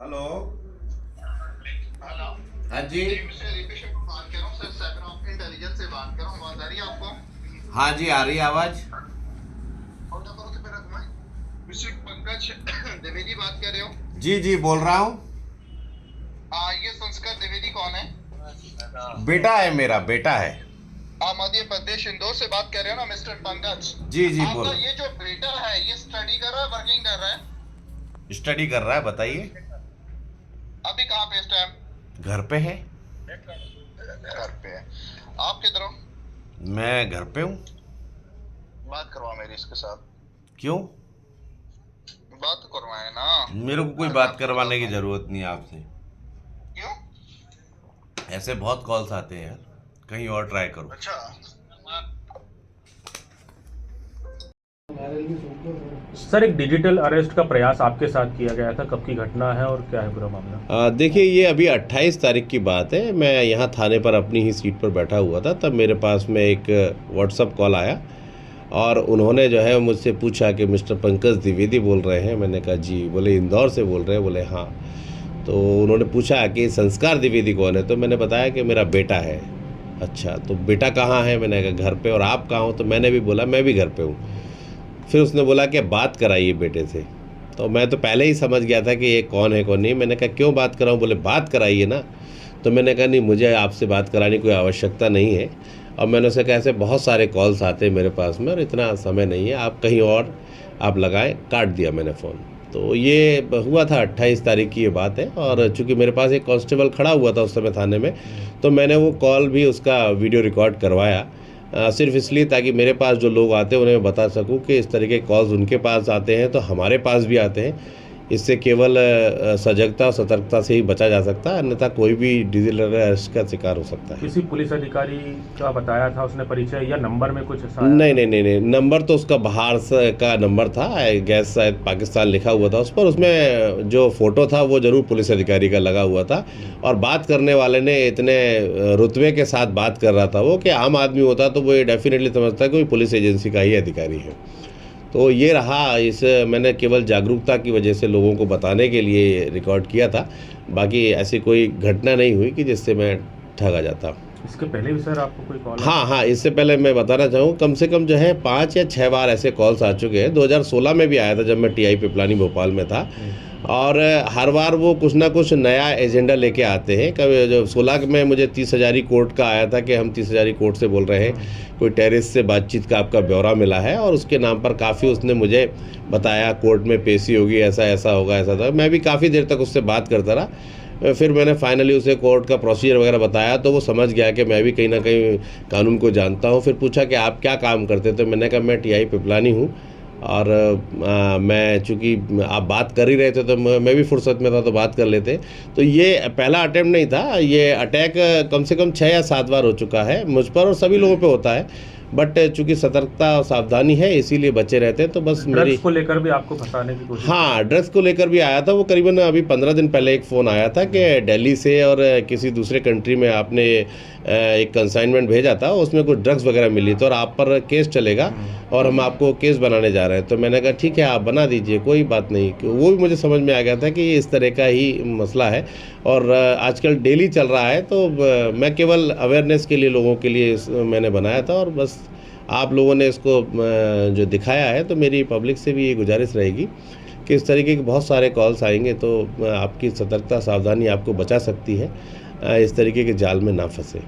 Hello. Hello. हाँ जी। जी mister Ripi Sharma बात कर रहा हूँ सर, साइबर ऑफ इंटेलिजेंस से बात कर रहा हूँ। आवाज आ रही है आपको? हाँ जी, आ रही है आवाज। और नंबर से मेरा घुमाए। मिस्टर पंकज द्विवेदी बात कर रहे हो? जी जी, बोल रहा हूँ। ये संस्कार द्विवेदी कौन है? बेटा है, मेरा बेटा है। आप मध्य प्रदेश इंदौर से बात कर रहे हो ना मिस्टर पंकज? जी जी, आपका बोलो। ये जो बेटा है ये स्टडी कर रहा है, वर्किंग कर रहा है? स्टडी कर रहा है, बताइए। अभी कहाँ पे इस टाइम? घर पे है। घर पे है। आप किधर हो? मैं घर पे हूँ। बात करवा मेरी इसके साथ। क्यों? बात तो करवाए ना। मेरे को कोई अरे मैं बात आपको करवाने बताता की हूँ। ज़रूरत नहीं है आपसे। क्यों? ऐसे बहुत कॉल्स आते हैं यार, कहीं और ट्राई करो। अच्छा। सर, एक डिजिटल अरेस्ट का प्रयास आपके साथ किया गया था, कब की घटना है और क्या है पूरा मामला? देखिए, ये अभी 28 तारीख की बात है। मैं यहाँ थाने पर अपनी ही सीट पर बैठा हुआ था, तब मेरे पास में एक व्हाट्सअप कॉल आया और उन्होंने जो है मुझसे पूछा कि मिस्टर पंकज द्विवेदी बोल रहे हैं। मैंने कहा जी। बोले इंदौर से बोल रहे हैं? बोले हाँ। तो उन्होंने पूछा कि संस्कार द्विवेदी कौन है, तो मैंने बताया कि मेरा बेटा है। अच्छा, तो बेटा कहाँ है? मैंने कहा घर पे। और आप कहाँ हो? तो मैंने भी बोला मैं भी घर पे हूँ। फिर उसने बोला कि बात कराइए बेटे से। तो मैं तो पहले ही समझ गया था कि ये कौन है कौन नहीं। मैंने कहा क्यों बात कराऊं? बोले बात कराइए ना। तो मैंने कहा नहीं, मुझे आपसे बात कराने की कोई आवश्यकता नहीं है। और मैंने उसे कहा ऐसे बहुत सारे कॉल्स आते हैं मेरे पास में और इतना समय नहीं है, आप कहीं और आप लगाएं। काट दिया मैंने फ़ोन। तो ये हुआ था 28 तारीख की ये बात है। और चूँकि मेरे पास एक कांस्टेबल खड़ा हुआ था उस समय थाने में, तो मैंने वो कॉल भी उसका वीडियो रिकॉर्ड करवाया, सिर्फ इसलिए ताकि मेरे पास जो लोग आते हैं उन्हें मैं बता सकूं कि इस तरीके के कॉल्स उनके पास आते हैं तो हमारे पास भी आते हैं। इससे केवल सजगता और सतर्कता से ही बचा जा सकता है, अन्यथा कोई भी डिजिटल अरेस्ट का शिकार हो सकता है। किसी पुलिस अधिकारी का बताया था उसने परिचय या नंबर में कुछ ऐसा आया नहीं था? नहीं नहीं नहीं, नंबर तो उसका बाहर से का नंबर था, गैस शायद पाकिस्तान लिखा हुआ था उस पर। उसमें जो फ़ोटो था वो ज़रूर पुलिस अधिकारी का लगा हुआ था। और बात करने वाले ने इतने रुतबे के साथ बात कर रहा था वो, कि आम आदमी होता तो वो ये डेफिनेटली समझता है कोई पुलिस एजेंसी का ही अधिकारी है। तो ये रहा। इस मैंने केवल जागरूकता की वजह से लोगों को बताने के लिए रिकॉर्ड किया था। बाकी ऐसी कोई घटना नहीं हुई कि जिससे मैं ठगा जाता। इसके पहले भी सर आपको कोई कॉल? हाँ हाँ, इससे पहले मैं बताना चाहूँ, कम से कम जो है 5 या 6 बार ऐसे कॉल्स आ चुके हैं। 2016 में भी आया था जब मैं टीआई पिपलानी भोपाल में था। और हर बार वो कुछ ना कुछ नया एजेंडा लेके आते हैं। कभी जो 16 में मुझे 30,000 कोर्ट का आया था कि हम 30,000 कोर्ट से बोल रहे हैं, कोई टेररिस्ट से बातचीत का आपका ब्यौरा मिला है, और उसके नाम पर काफ़ी उसने मुझे बताया कोर्ट में पेशी होगी, ऐसा ऐसा होगा, ऐसा था। मैं भी काफ़ी देर तक उससे बात करता रहा। फिर मैंने फाइनली उसे कोर्ट का प्रोसीजर वगैरह बताया तो वो समझ गया कि मैं भी कहीं ना कहीं कानून को जानता हूँ। फिर पूछा कि आप क्या काम करते थे? मैंने कहा मैं टीआई पिपलानी हूँ। और मैं चूँकि आप बात कर ही रहे थे तो मैं भी फुर्सत में था तो बात कर लेते। तो ये पहला अटैम्प्ट नहीं था, ये अटैक कम से कम 6 या 7 बार हो चुका है मुझ पर, और सभी लोगों पे होता है। बट चूँकि सतर्कता और सावधानी है इसीलिए बचे रहते हैं। तो बस मेरी ड्रग्स को लेकर भी आपको फंसाने की कोशिश? हाँ, ड्रग्स को लेकर भी आया था। वो करीबन अभी 15 दिन पहले एक फ़ोन आया था कि दिल्ली से और किसी दूसरे कंट्री में आपने एक कंसाइनमेंट भेजा था, उसमें कुछ ड्रग्स वगैरह मिली तो और आप पर केस चलेगा और हम आपको केस बनाने जा रहे हैं। तो मैंने कहा ठीक है, आप बना दीजिए, कोई बात नहीं। वो भी मुझे समझ में आ गया था कि ये इस तरह का ही मसला है और आजकल डेली चल रहा है। तो मैं केवल अवेयरनेस के लिए लोगों के लिए मैंने बनाया था। और बस आप लोगों ने इसको जो दिखाया है, तो मेरी पब्लिक से भी ये गुजारिश रहेगी कि इस तरीके के बहुत सारे कॉल्स आएंगे तो आपकी सतर्कता सावधानी आपको बचा सकती है, इस तरीके के जाल में ना फंसे।